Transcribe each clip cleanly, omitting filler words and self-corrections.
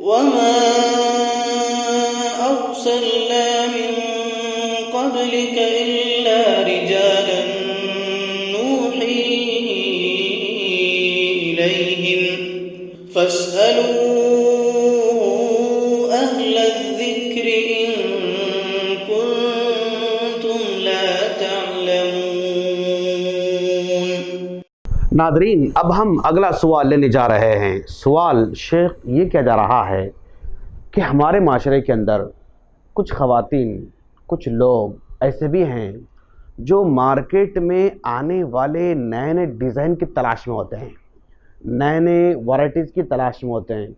وما أرسلنا من قبلك إلا رجالا نوحي إليهم فاسألوا أهل الذكر إن كنتم لا تعلمون۔ ناظرین، اب ہم اگلا سوال لینے جا رہے ہیں۔ سوال شیخ یہ کیا جا رہا ہے کہ ہمارے معاشرے کے اندر کچھ خواتین، کچھ لوگ ایسے بھی ہیں جو مارکیٹ میں آنے والے نئے نئے ڈیزائن کی تلاش میں ہوتے ہیں، نئے نئے ورائٹیز کی تلاش میں ہوتے ہیں۔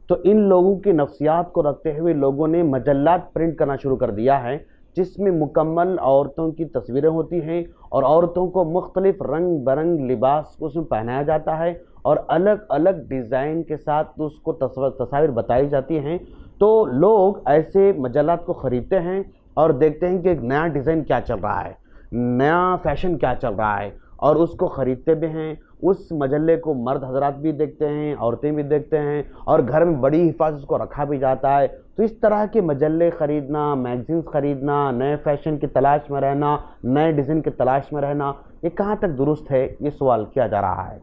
تو ان لوگوں کی نفسیات کو رکھتے ہوئے لوگوں نے مجلات پرنٹ کرنا شروع کر دیا ہے، جس میں مکمل عورتوں کی تصویریں ہوتی ہیں اور عورتوں کو مختلف رنگ برنگ لباس اس میں پہنایا جاتا ہے اور الگ الگ ڈیزائن کے ساتھ اس کو تصاویر بتائی جاتی ہیں۔ تو لوگ ایسے مجلات کو خریدتے ہیں اور دیکھتے ہیں کہ ایک نیا ڈیزائن کیا چل رہا ہے، نیا فیشن کیا چل رہا ہے، اور اس کو خریدتے بھی ہیں۔ اس مجلے کو مرد حضرات بھی دیکھتے ہیں، عورتیں بھی دیکھتے ہیں، اور گھر میں بڑی حفاظت کو رکھا بھی جاتا ہے۔ تو اس طرح کے مجلے خریدنا، میگزینز خریدنا، نئے فیشن کی تلاش میں رہنا، نئے ڈیزائن کی تلاش میں رہنا، یہ کہاں تک درست ہے؟ یہ سوال کیا جا رہا ہے۔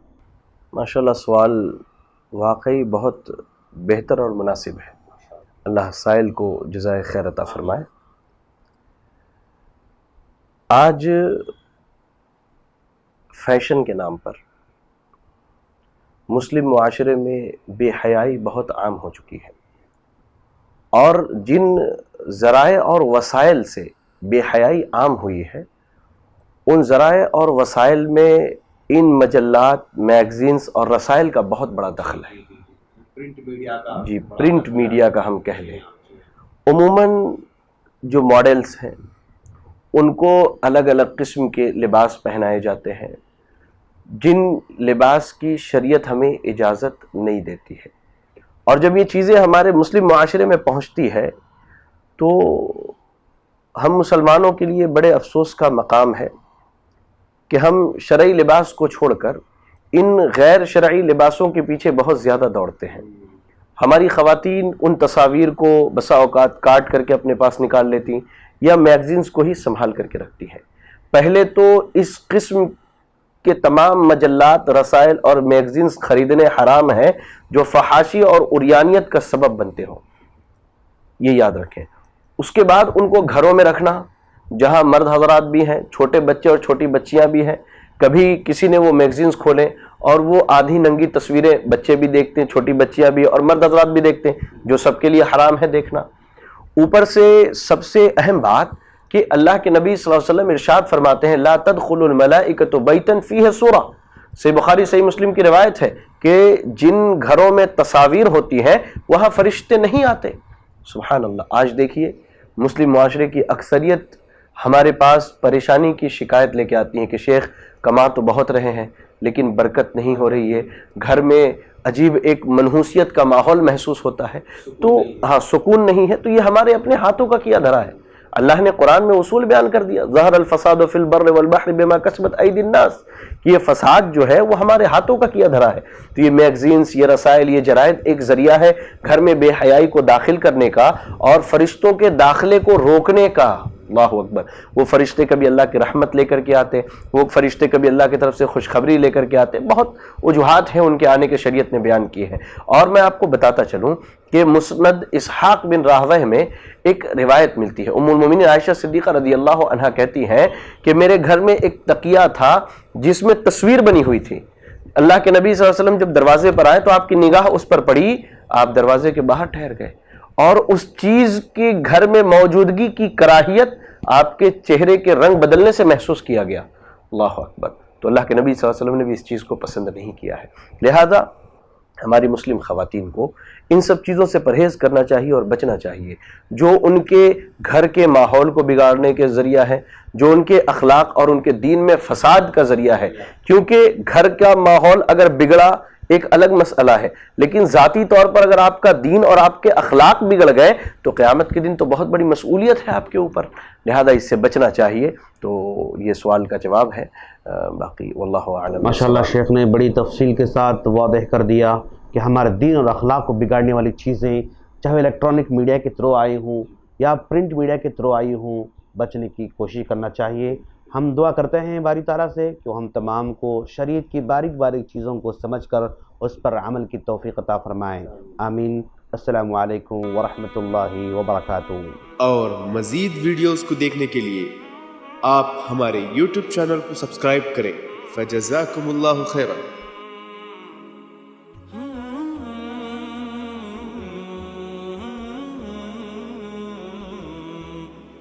ماشاءاللہ، سوال واقعی بہت بہتر اور مناسب ہے۔ اللہ سائل کو جزائے خیر عطا فرمائے۔ آج فیشن کے نام پر مسلم معاشرے میں بے حیائی بہت عام ہو چکی ہے، اور جن ذرائع اور وسائل سے بے حیائی عام ہوئی ہے، ان ذرائع اور وسائل میں ان مجلات، میگزینز اور رسائل کا بہت بڑا دخل ہے۔ پرنٹ میڈیا کا ہم کہہ لیں۔ عموماً جو ماڈلز ہیں ان کو الگ الگ قسم کے لباس پہنائے جاتے ہیں، جن لباس کی شریعت ہمیں اجازت نہیں دیتی ہے۔ اور جب یہ چیزیں ہمارے مسلم معاشرے میں پہنچتی ہے تو ہم مسلمانوں کے لیے بڑے افسوس کا مقام ہے کہ ہم شرعی لباس کو چھوڑ کر ان غیر شرعی لباسوں کے پیچھے بہت زیادہ دوڑتے ہیں۔ ہماری خواتین ان تصاویر کو بسا اوقات کاٹ کر کے اپنے پاس نکال لیتی یا میگزینز کو ہی سنبھال کر کے رکھتی ہیں۔ پہلے تو اس قسم کے تمام مجلات، رسائل اور میگزینز خریدنے حرام ہیں جو فحاشی اور عریانیت کا سبب بنتے ہوں، یہ یاد رکھیں۔ اس کے بعد ان کو گھروں میں رکھنا، جہاں مرد حضرات بھی ہیں، چھوٹے بچے اور چھوٹی بچیاں بھی ہیں۔ کبھی کسی نے وہ میگزینز کھولیں اور وہ آدھی ننگی تصویریں بچے بھی دیکھتے ہیں، چھوٹی بچیاں بھی اور مرد حضرات بھی دیکھتے ہیں، جو سب کے لیے حرام ہے دیکھنا۔ اوپر سے سب سے اہم بات کہ اللہ کے نبی صلی اللہ علیہ وسلم ارشاد فرماتے ہیں لا تدخل الملائکۃ بیتا فیہ سورۃ، صحیح بخاری صحیح مسلم کی روایت ہے کہ جن گھروں میں تصاویر ہوتی ہیں وہاں فرشتے نہیں آتے۔ سبحان اللہ۔ آج دیکھیے مسلم معاشرے کی اکثریت ہمارے پاس پریشانی کی شکایت لے کے آتی ہیں کہ شیخ کما تو بہت رہے ہیں لیکن برکت نہیں ہو رہی ہے، گھر میں عجیب ایک منحوسیت کا ماحول محسوس ہوتا ہے، تو سکون نہیں ہے۔ تو یہ ہمارے اپنے ہاتھوں کا کیا دھرا ہے۔ اللہ نے قرآن میں اصول بیان کر دیا، ظہر الفساد فی البر والبحر بما کسبت ایدی الناس، کہ یہ فساد جو ہے وہ ہمارے ہاتھوں کا کیا دھرا ہے۔ تو یہ میگزینز، یہ رسائل، یہ جرائد ایک ذریعہ ہے گھر میں بے حیائی کو داخل کرنے کا اور فرشتوں کے داخلے کو روکنے کا۔ اللہ اکبر۔ وہ فرشتے کبھی اللہ کی رحمت لے کر کے آتے، وہ فرشتے کبھی اللہ کی طرف سے خوشخبری لے کر کے آتے، بہت وجوہات ہیں ان کے آنے کے، شریعت نے بیان کیے ہیں۔ اور میں آپ کو بتاتا چلوں کہ مسند اسحاق بن راہویہ میں ایک روایت ملتی ہے۔ ام المومنین عائشہ صدیقہ رضی اللہ عنہا کہتی ہیں کہ میرے گھر میں ایک تکیہ تھا جس میں تصویر بنی ہوئی تھی۔ اللہ کے نبی صلی اللہ علیہ وسلم جب دروازے پر آئے تو آپ کی نگاہ اس پر پڑی، آپ دروازے کے باہر ٹھہر گئے، اور اس چیز کی گھر میں موجودگی کی کراہیت آپ کے چہرے کے رنگ بدلنے سے محسوس کیا گیا۔ اللہ اکبر۔ تو اللہ کے نبی صلی اللہ علیہ وسلم نے بھی اس چیز کو پسند نہیں کیا ہے۔ لہذا ہماری مسلم خواتین کو ان سب چیزوں سے پرہیز کرنا چاہیے اور بچنا چاہیے جو ان کے گھر کے ماحول کو بگاڑنے کے ذریعہ ہے، جو ان کے اخلاق اور ان کے دین میں فساد کا ذریعہ ہے۔ کیونکہ گھر کا ماحول اگر بگڑا ایک الگ مسئلہ ہے، لیکن ذاتی طور پر اگر آپ کا دین اور آپ کے اخلاق بگڑ گئے تو قیامت کے دن تو بہت بڑی مسئولیت ہے آپ کے اوپر۔ لہذا اس سے بچنا چاہیے۔ تو یہ سوال کا جواب ہے، باقی واللہ اعلم۔ ماشاءاللہ شیخ نے بڑی تفصیل کے ساتھ واضح کر دیا کہ ہمارے دین اور اخلاق کو بگاڑنے والی چیزیں چاہے الیکٹرانک میڈیا کے تھرو آئی ہوں یا پرنٹ میڈیا کے تھرو آئی ہوں، بچنے کی کوشش کرنا چاہیے۔ ہم دعا کرتے ہیں باری تعالیٰ سے کہ ہم تمام کو شریعت کی باریک باریک چیزوں کو سمجھ کر اس پر عمل کی توفیق عطا فرمائیں، آمین۔ السلام علیکم ورحمۃ اللہ وبرکاتہ۔ اور مزید ویڈیوز کو دیکھنے کے لیے آپ ہمارے YouTube چینل کو سبسکرائب کریں۔ فجزاکم اللہ خیرا۔